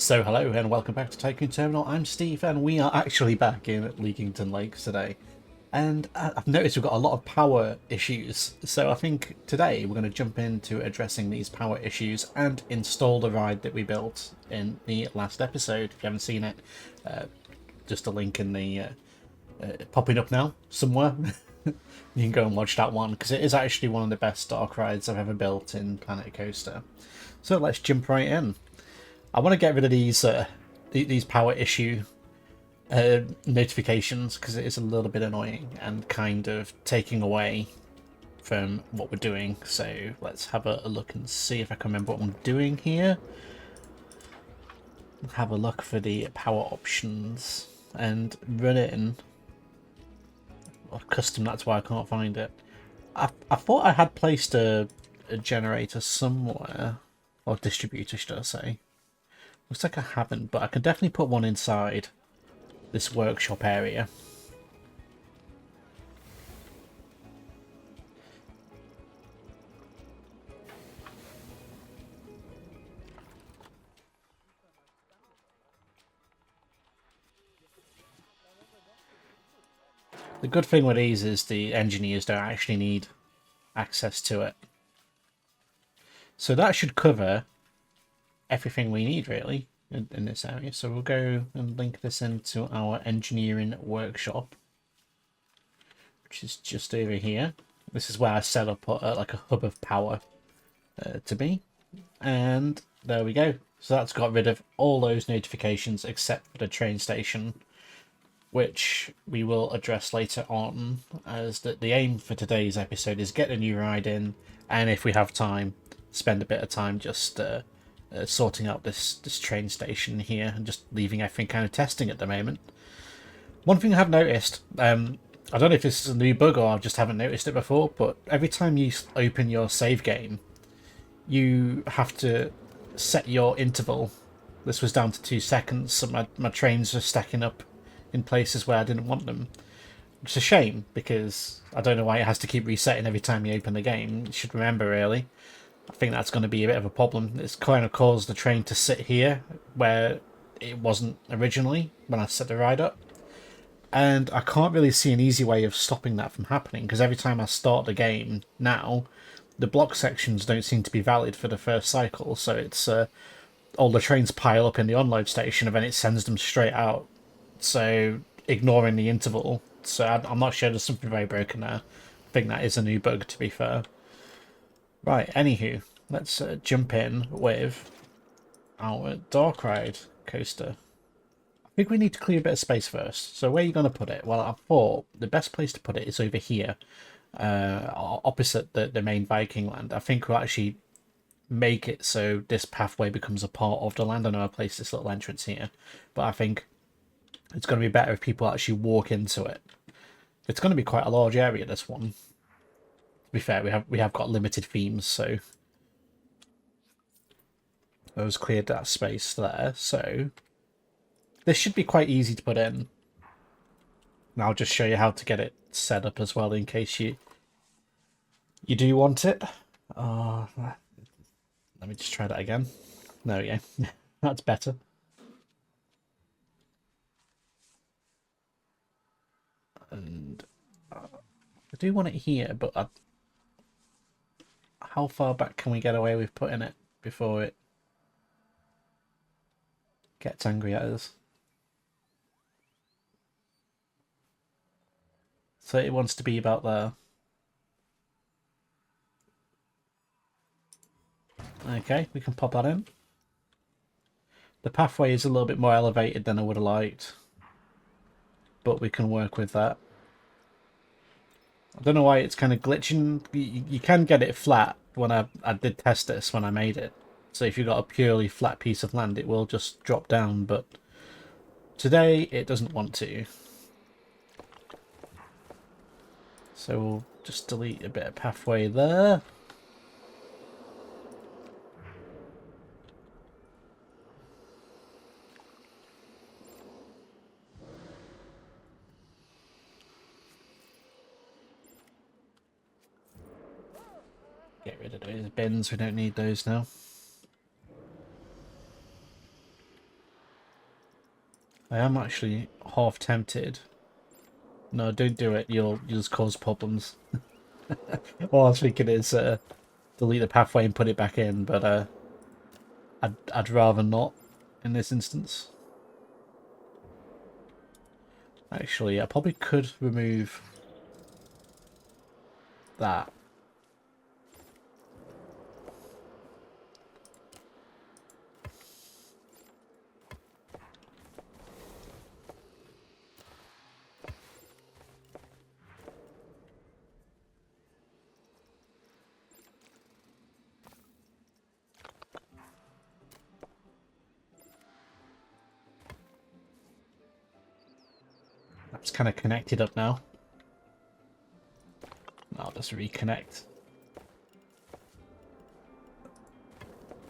So hello and welcome back to Tycoon Terminal. I'm Steve and we are actually back in Leekington Lakes today. And I've noticed we've got a lot of power issues. So I think today we're going to jump into addressing these power issues and install the ride that we built in the last episode. If you haven't seen it, just a link in the popping up now somewhere. You can go and watch that one because it is actually one of the best dark rides I've ever built in Planet Coaster. So let's jump right in. I want to get rid of these power issue notifications because it is a little bit annoying and kind of taking away from what we're doing. So let's have a look and see if I can remember what I'm doing here. Have a look for the power options and run it in. Or custom, that's why I can't find it. I thought I had placed a generator somewhere, or distributor should I say. Looks like I haven't, but I can definitely put one inside this workshop area. The good thing with these is the engineers don't actually need access to it. So that should cover everything we need really in this area. So we'll go and link this into our engineering workshop, which is just over here. This is where I set up like a hub of power to be. And there we go. So that's got rid of all those notifications except for the train station, which we will address later on, as the aim for today's episode is get a new ride in, and if we have time, spend a bit of time just sorting out this train station here and just leaving everything kind of testing at the moment. One thing I have noticed, I don't know if this is a new bug or I just haven't noticed it before, but every time you open your save game, you have to set your interval. This was down to 2 seconds, so my trains are stacking up in places where I didn't want them. Which is a shame, because I don't know why it has to keep resetting every time you open the game. You should remember, really. I think that's going to be a bit of a problem. It's kind of caused the train to sit here, where it wasn't originally when I set the ride up. And I can't really see an easy way of stopping that from happening, because every time I start the game now, the block sections don't seem to be valid for the first cycle, so it's all the trains pile up in the unload station and then it sends them straight out, so ignoring the interval. So I'm not sure, there's something very broken there. I think that is a new bug, to be fair. Right, anywho, let's jump in with our dark ride coaster. I think we need to clear a bit of space first. So where are you going to put it? Well, I thought the best place to put it is over here, opposite the main Viking land. I think we'll actually make it so this pathway becomes a part of the land. I know I placed this little entrance here, but I think it's going to be better if people actually walk into it. It's going to be quite a large area, this one. To be fair, we have got limited themes, so those cleared that space there. So this should be quite easy to put in. And I'll just show you how to get it set up as well in case you do want it. Let me just try that again. There we go. That's better. And I do want it here, but how far back can we get away with putting it before it gets angry at us? So it wants to be about there. Okay, we can pop that in. The pathway is a little bit more elevated than I would have liked, but we can work with that. I don't know why it's kind of glitching. You can get it flat when I did test this when I made it. So if you've got a purely flat piece of land, it will just drop down, but today it doesn't want to. So we'll just delete a bit of pathway there. Get rid of those bins, we don't need those now. I am actually half tempted. No, don't do it. You'll just cause problems. All I was thinking is delete the pathway and put it back in, but I'd rather not in this instance. Actually, I probably could remove that. That's kind of connected up now. I'll just reconnect.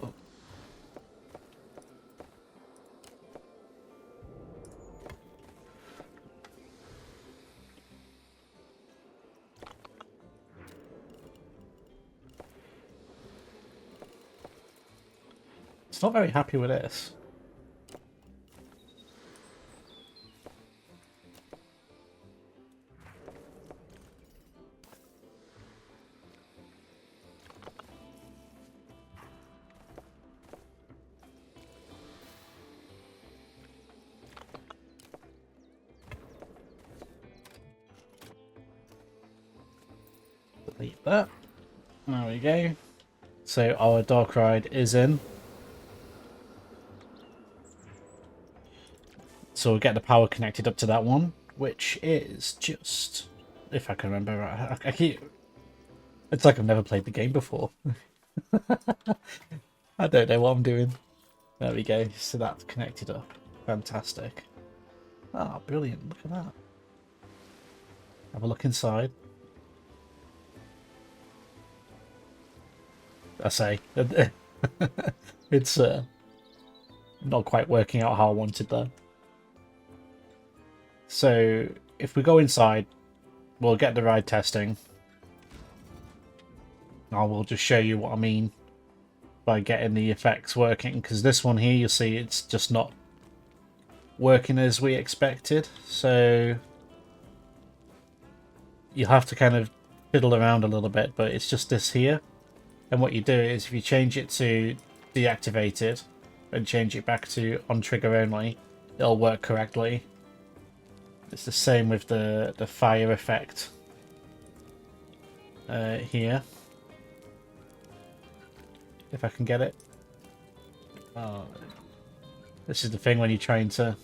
Oh. It's not very happy with this. Delete that. There we go. So our dark ride is in. So we'll get the power connected up to that one, which is just, if I can remember right, I keep, it's like I've never played the game before. I don't know what I'm doing. There we go. So that's connected up. Fantastic. Ah, oh, brilliant. Look at that. Have a look inside. I say, it's not quite working out how I wanted there. So if we go inside, we'll get the ride testing. I will just show you what I mean by getting the effects working, because this one here, you'll see it's just not working as we expected. So you have to kind of fiddle around a little bit, but it's just this here. And what you do is if you change it to deactivated and change it back to on trigger only, it'll work correctly. It's the same with the fire effect here. If I can get it. Oh, this is the thing when you're trying to...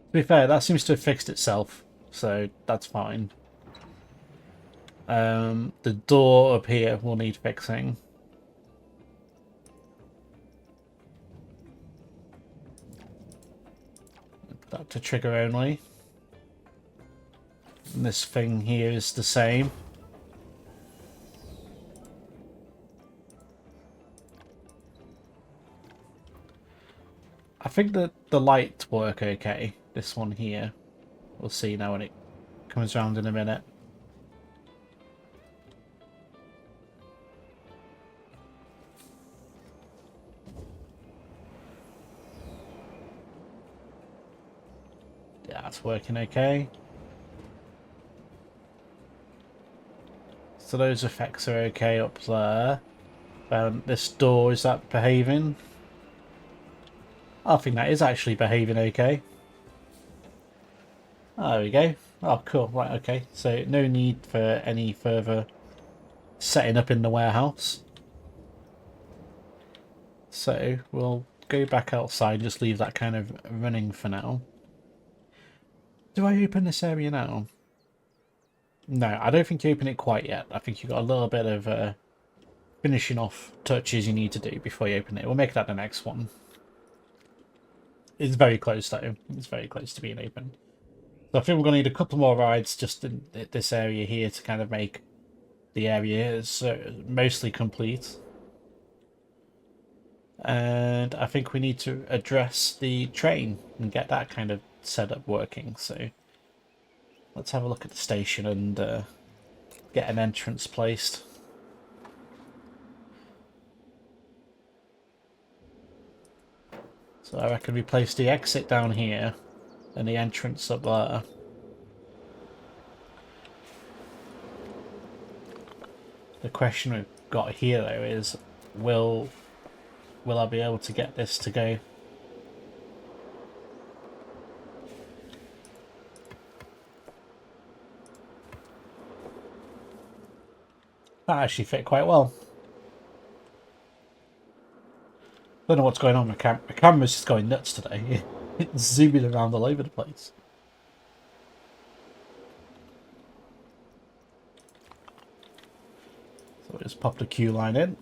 To be fair, that seems to have fixed itself, so that's fine. The door up here will need fixing. Put that to trigger only. And this thing here is the same. I think that the light work okay. This one here. We'll see now when it comes around in a minute. Yeah, it's working okay. So those effects are okay up there. This door, is that behaving? I think that is actually behaving okay. Oh, there we go. Oh, cool. Right, okay. So no need for any further setting up in the warehouse. So we'll go back outside and just leave that kind of running for now. Do I open this area now? No, I don't think you open it quite yet. I think you've got a little bit of finishing off touches you need to do before you open it. We'll make that the next one. It's very close though. It's very close to being open. So I think we're going to need a couple more rides just in this area here to kind of make the area mostly complete. And I think we need to address the train and get that kind of setup working. So let's have a look at the station and get an entrance placed. So I reckon we place the exit down here and the entrance up there. The question we've got here though is, will I be able to get this to go? That actually fit quite well. Don't know what's going on. My camera's just going nuts today. It's zooming around all over the place. So we just pop the queue line in.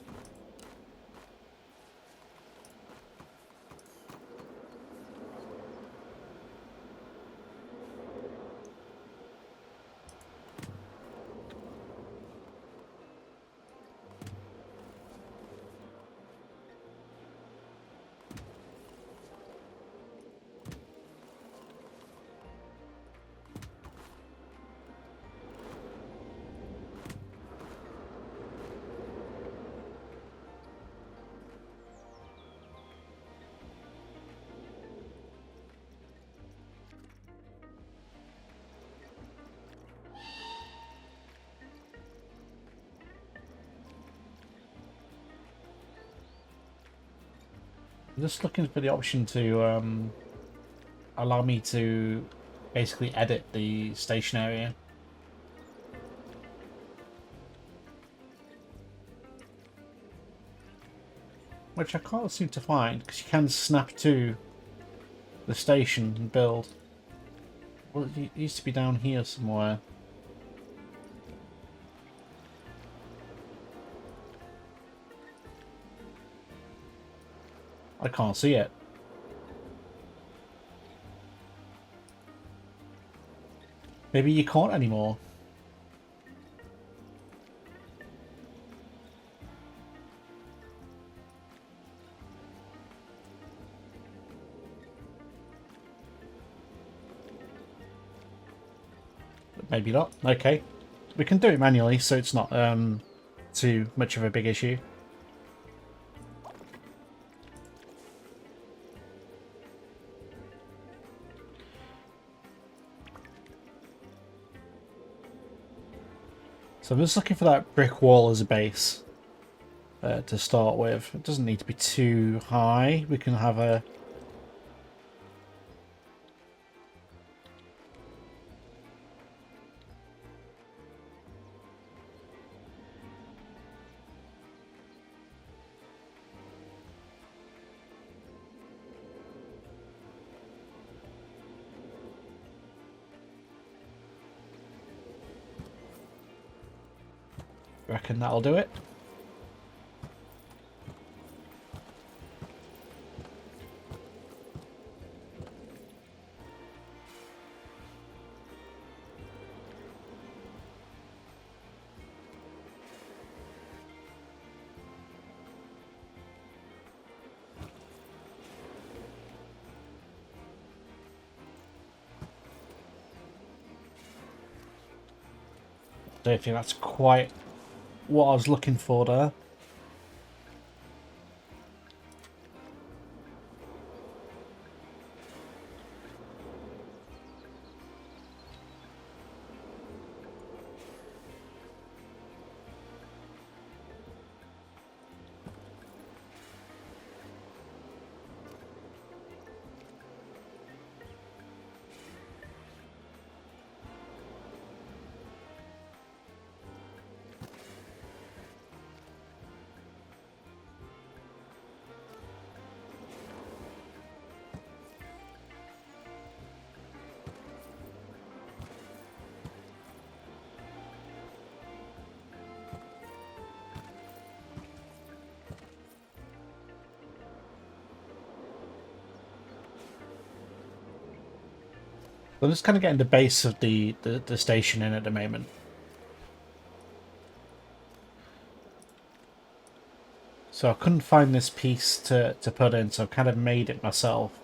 I'm just looking for the option to allow me to basically edit the station area. Which I can't seem to find, because you can snap to the station and build. Well, it used to be down here somewhere. I can't see it. Maybe you can't anymore. But maybe not. Okay. We can do it manually, so it's not too much of a big issue. So I'm just looking for that brick wall as a base to start with. It doesn't need to be too high. We can have a... reckon that'll do it. Don't think that's quite what I was looking for there. I'm just kind of getting the base of the station in at the moment. So I couldn't find this piece to put in, so I kind of made it myself.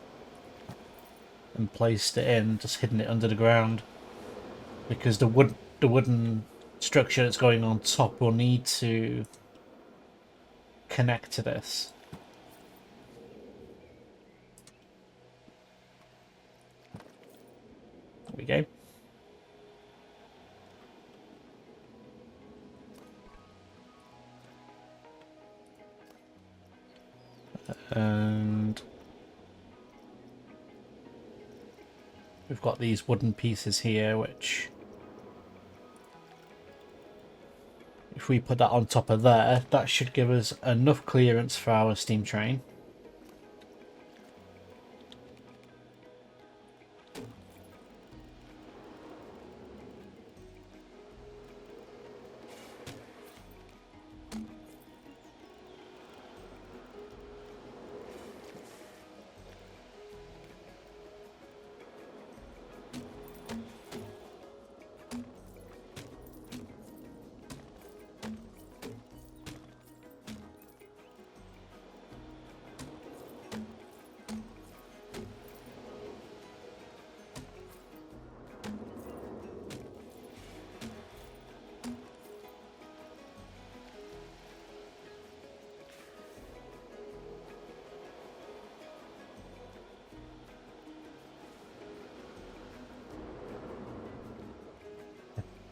and placed it in, just hidden it under the ground, because the wooden structure that's going on top will need to connect to this. There we go. And we've got these wooden pieces here, which if we put that on top of there, that should give us enough clearance for our steam train.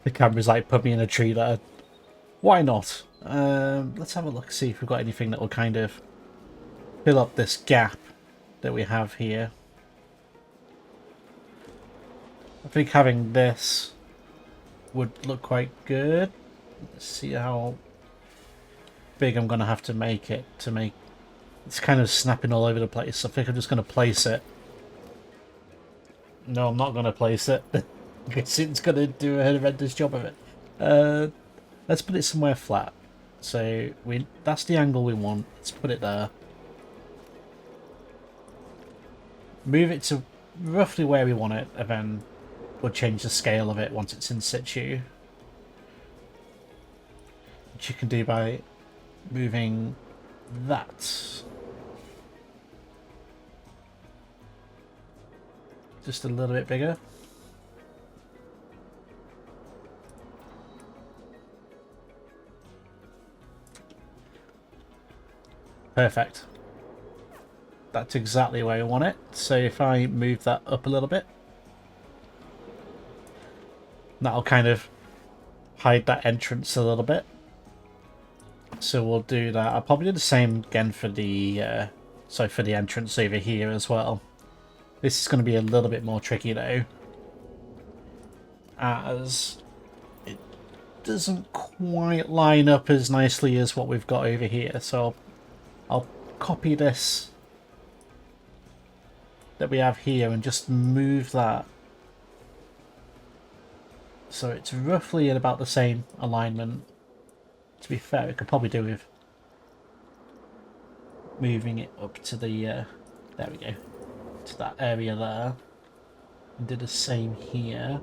The camera's like, put me in a tree there. Why not? Let's have a look, see if we've got anything that will kind of fill up this gap that we have here. I think having this would look quite good. Let's see how big I'm going to have to make it to make... It's kind of snapping all over the place. I think I'm just going to place it. No, I'm not going to place it. Because it's going to do a horrendous job of it. Let's put it somewhere flat. So that's the angle we want. Let's put it there. Move it to roughly where we want it, and then we'll change the scale of it once it's in situ. Which you can do by moving that just a little bit bigger. Perfect. That's exactly where I want it. So if I move that up a little bit, that'll kind of hide that entrance a little bit. So we'll do that. I'll probably do the same again for the for the entrance over here as well. This is going to be a little bit more tricky though, as it doesn't quite line up as nicely as what we've got over here. So I'll copy this that we have here and just move that so it's roughly in about the same alignment. To be fair, we could probably do with moving it up to the there we go, to that area there, and do the same here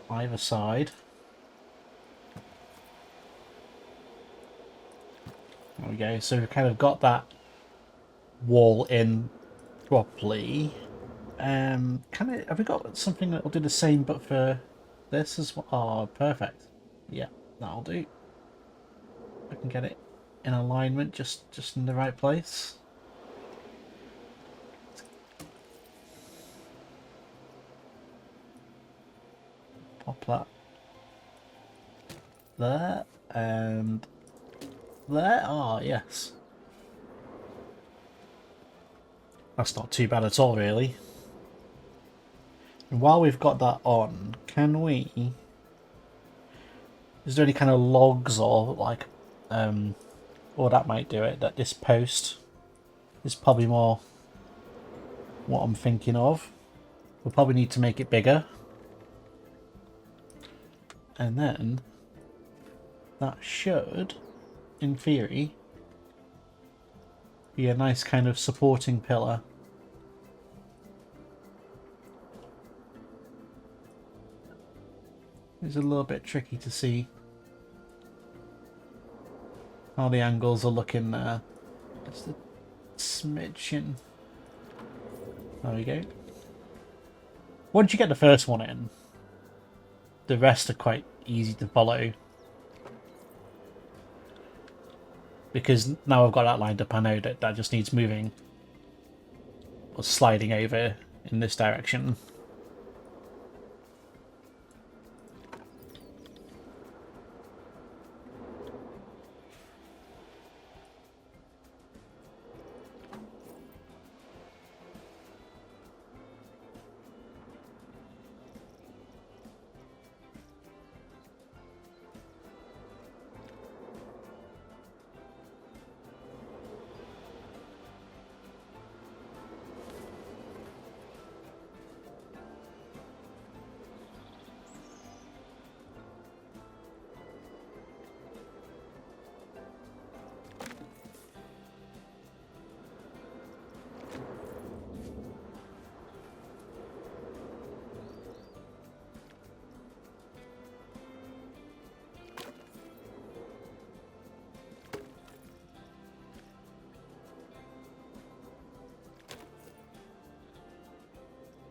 either side. There we go. So we've kind of got that wall in properly. Have we got something that will do the same but for this as well? Oh, perfect. Yeah, that'll do. I can get it in alignment, just in the right place. Pop that there and there. Ah, yes. That's not too bad at all, really. And while we've got that on, can we... Is there any kind of logs or like... or that might do it, that this post is probably more what I'm thinking of. We'll probably need to make it bigger. And then that should, in theory, be a nice kind of supporting pillar. It's a little bit tricky to see how the angles are looking there. Just a smidgen There we go. Once you get the first one in, the rest are quite easy to follow. Because now I've got that lined up, I know that that just needs moving or sliding over in this direction.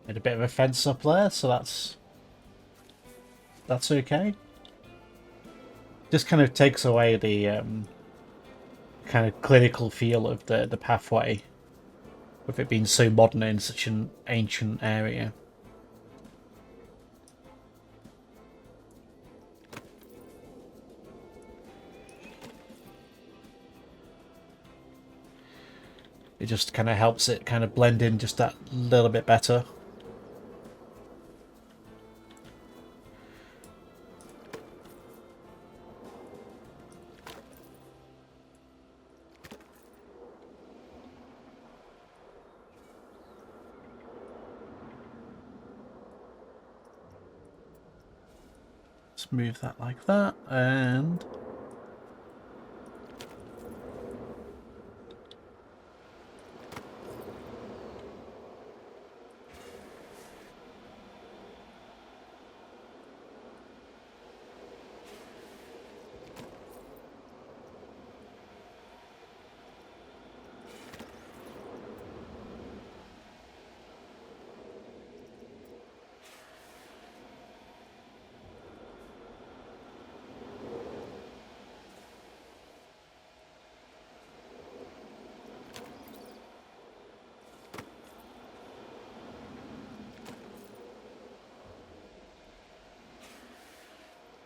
Made a bit of a fence up there, so that's okay. Just kind of takes away the kind of clinical feel of the pathway, with it being so modern in such an ancient area. It just kind of helps it kind of blend in just that little bit better. Let's move that like that, and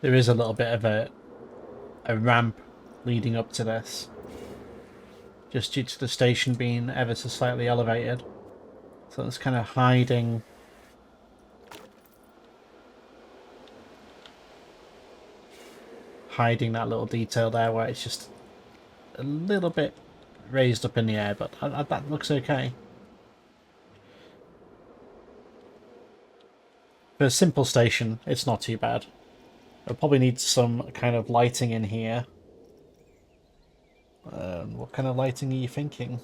there is a little bit of a ramp leading up to this, just due to the station being ever so slightly elevated. So it's kind of hiding that little detail there where it's just a little bit raised up in the air, but that looks okay. For a simple station, it's not too bad. I'll probably need some kind of lighting in here. What kind of lighting are you thinking?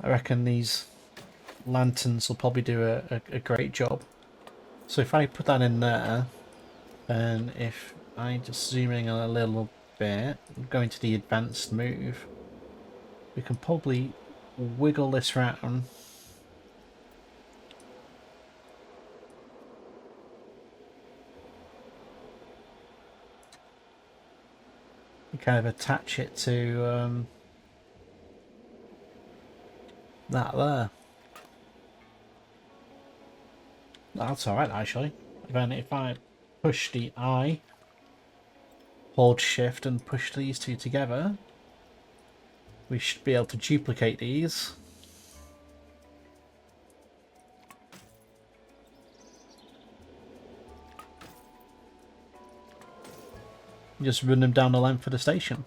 I reckon these lanterns will probably do a great job. So if I put that in there, and if I just zoom in a little bit, go into the advanced move, we can probably wiggle this round. And kind of attach it to that there. That's alright actually. Then if I push the I, hold shift and push these two together, we should be able to duplicate these. Just run them down the length of the station.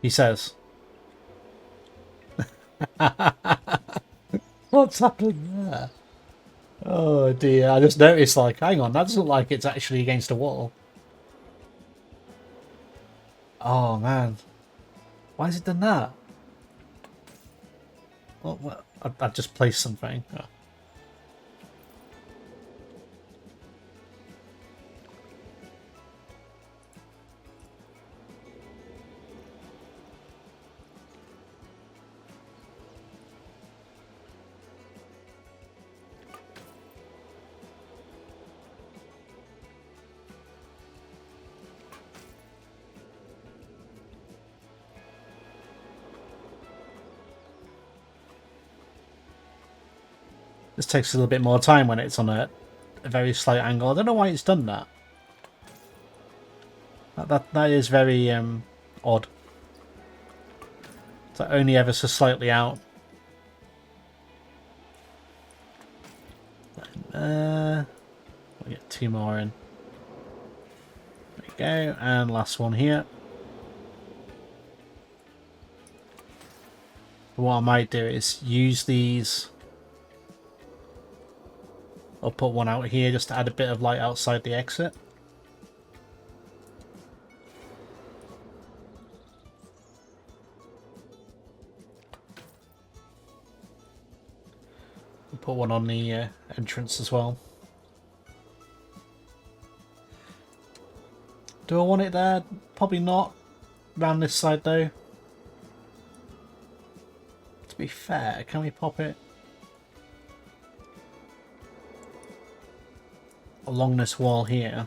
He says. What's happening there? Oh dear, I just noticed, like, hang on, that doesn't look like it's actually against a wall. Oh man. Why has it done that? well, I've just placed something. Oh. This takes a little bit more time when it's on a very slight angle. I don't know why it's done that. That is very odd. It's only ever so slightly out. We'll get 2 more in. There we go, and last one here. What I might do is use these. I'll put one out here just to add a bit of light outside the exit. I'll put one on the entrance as well. Do I want it there? Probably not. Around this side though. To be fair, can we pop it along this wall here?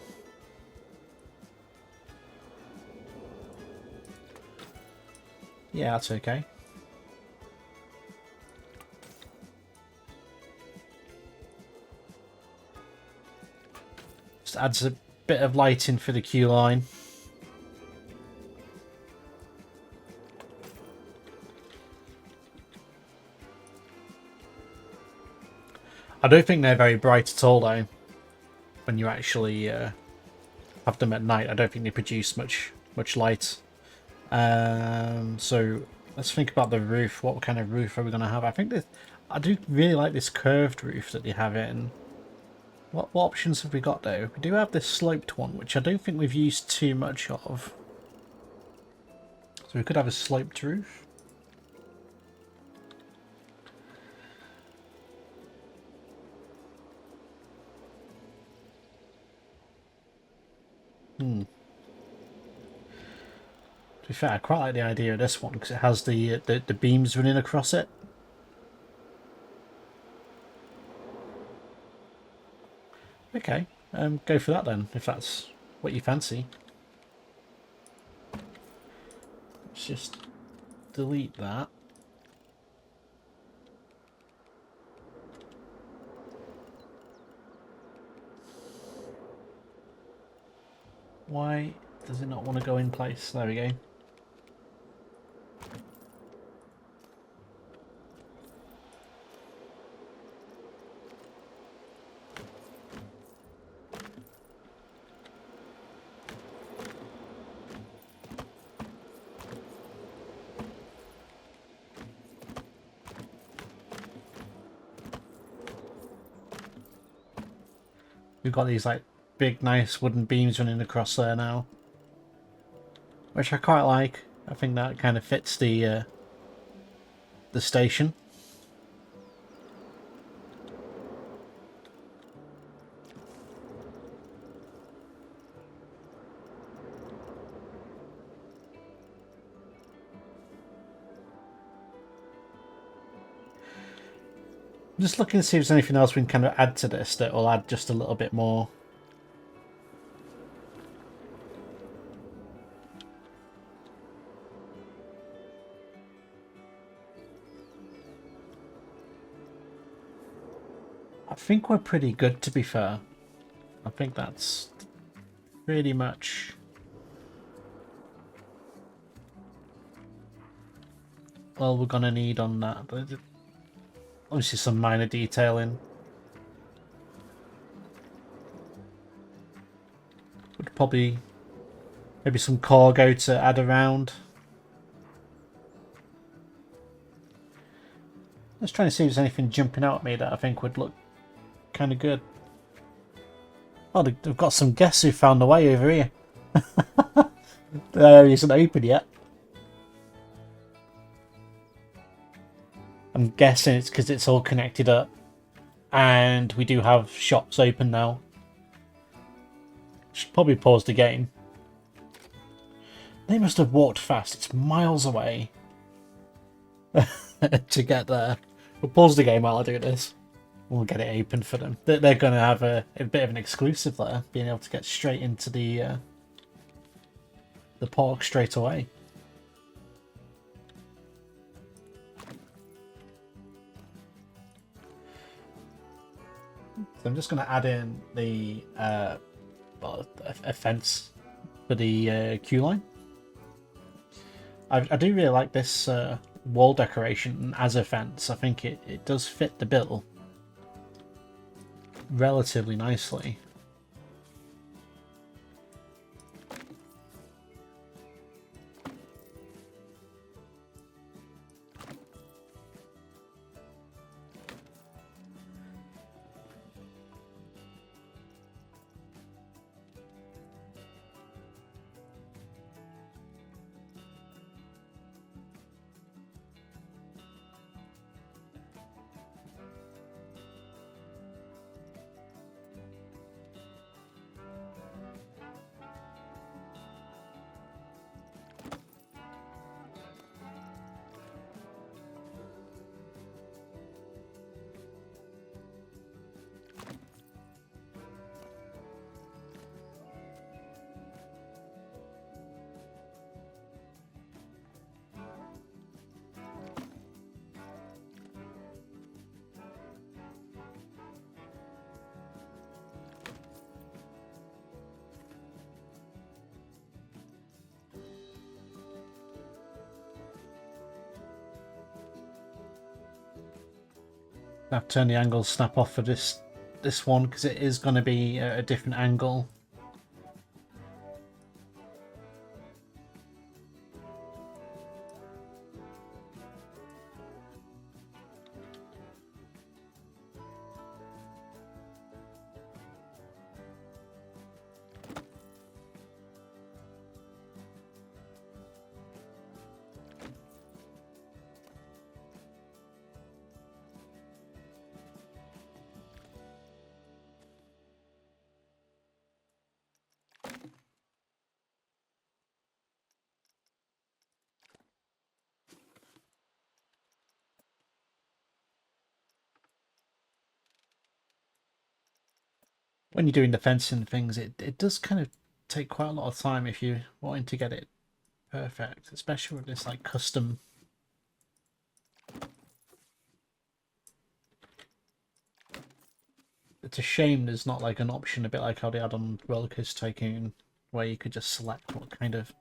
Yeah, that's okay. Just adds a bit of lighting for the queue line. I don't think they're very bright at all though. When you actually have them at night, I don't think they produce much light. So let's think about the roof. What kind of roof are we going to have? I think I do really like this curved roof that they have in. What options have we got though? We do have this sloped one, which I don't think we've used too much of. So we could have a sloped roof. To be fair, I quite like the idea of this one because it has the beams running across it. Okay, go for that then, if that's what you fancy. Let's just delete that. Why does it not want to go in place? There we go. We've got these like big nice wooden beams running across there now, which I quite like. I think that kind of fits the station. I'm just looking to see if there's anything else we can kind of add to this that will add just a little bit more. I think we're pretty good, to be fair. I think that's pretty much all we're going to need on that. Obviously some minor detailing. Would probably maybe some cargo to add around. Let's try and see if there's anything jumping out at me that I think would look kind of good. Oh, they've got some guests who found their way over here. The area isn't open yet. I'm guessing it's because it's all connected up. And we do have shops open now. Should probably pause the game. They must have walked fast. It's miles away to get there. We'll pause the game while I do this. We'll get it open for them. They're going to have a bit of an exclusive there, being able to get straight into the park straight away. So I'm just going to add in the a fence for the queue line. I do really like this wall decoration as a fence. I think it does fit the bill relatively nicely. I have to turn the angle snap off for this one because it is going to be a different angle. When you're doing the fencing things, it does kind of take quite a lot of time if you're wanting to get it perfect, especially with this like custom. It's a shame there's not like an option, a bit like how they had on Roller Coaster Tycoon, where you could just select what kind of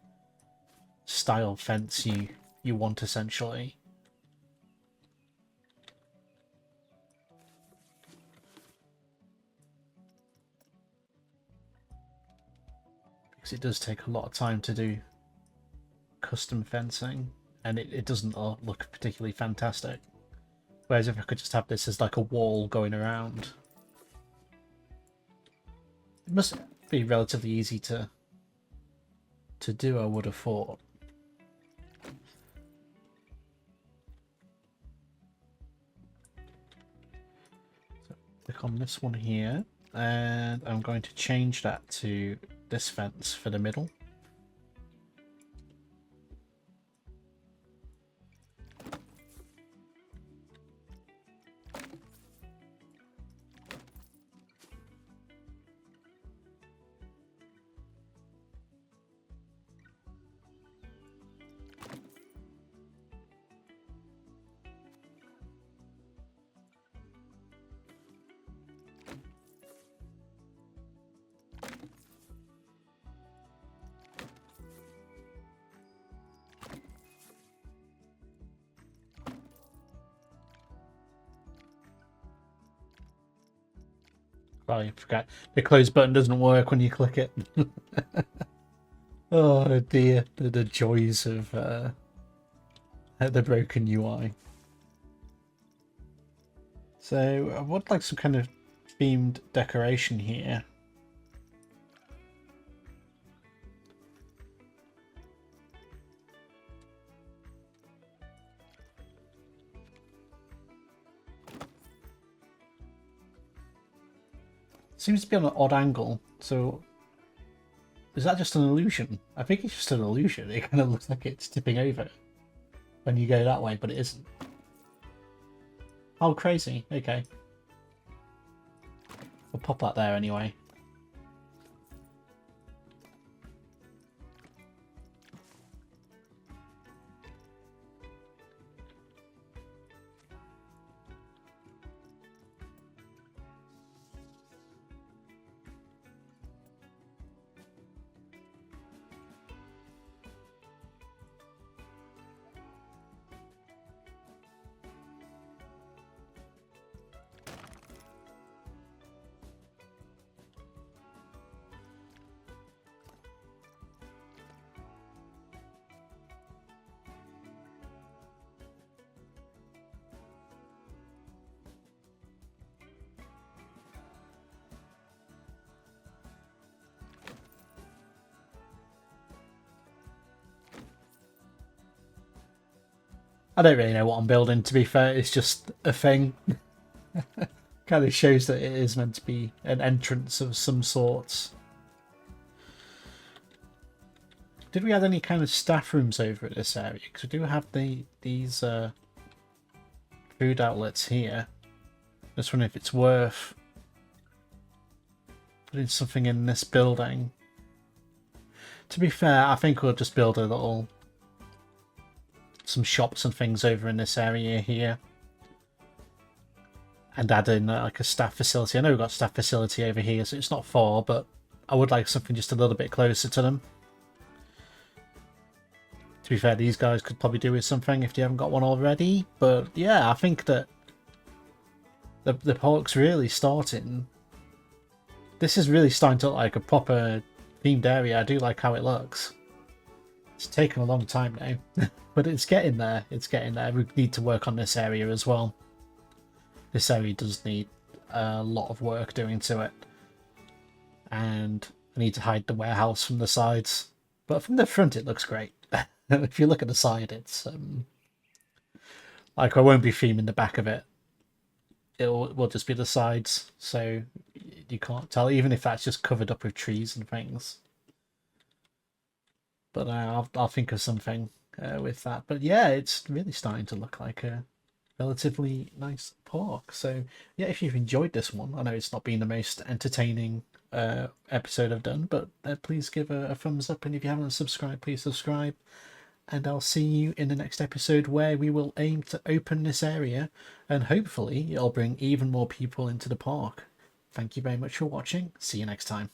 style fence you want essentially. Because it does take a lot of time to do custom fencing, and it doesn't look particularly fantastic. Whereas if I could just have this as like a wall going around, it must be relatively easy to do, I would have thought. So click on this one here, and I'm going to change that to this fence for the middle. Oh, I forgot. The close button doesn't work when you click it. Oh dear, the joys of the broken UI. So I would like some kind of themed decoration here. seems to be on an odd angle. So is that just an illusion? I think it's just an illusion. It kind of looks like it's tipping over when you go that way, but it isn't. Oh, crazy. Okay. We'll pop that there anyway. I don't really know what I'm building, to be fair. It's just a thing. Kind of shows that it is meant to be an entrance of some sorts. Did we have any kind of staff rooms over at this area? Because we do have these food outlets here. Just wondering if it's worth putting something in this building. To be fair, I think we'll just build a little... some shops and things over in this area here. And add in like a staff facility. I know we've got a staff facility over here, so it's not far, but I would like something just a little bit closer to them. To be fair, these guys could probably do with something if they haven't got one already. But yeah, I think that the park's really starting. This is really starting to look like a proper themed area. I do like how it looks. It's taken a long time now, but it's getting there. It's getting there. We need to work on this area as well. This area does need a lot of work doing to it. And I need to hide the warehouse from the sides. But from the front, it looks great. If you look at the side, it's... like, I won't be theming the back of it. It will just be the sides. So you can't tell, even if that's just covered up with trees and things. But I'll think of something with that. But yeah, it's really starting to look like a relatively nice park. So yeah, if you've enjoyed this one, I know it's not been the most entertaining episode I've done, but please give a thumbs up. And if you haven't subscribed, please subscribe. And I'll see you in the next episode, where we will aim to open this area and hopefully it'll bring even more people into the park. Thank you very much for watching. See you next time.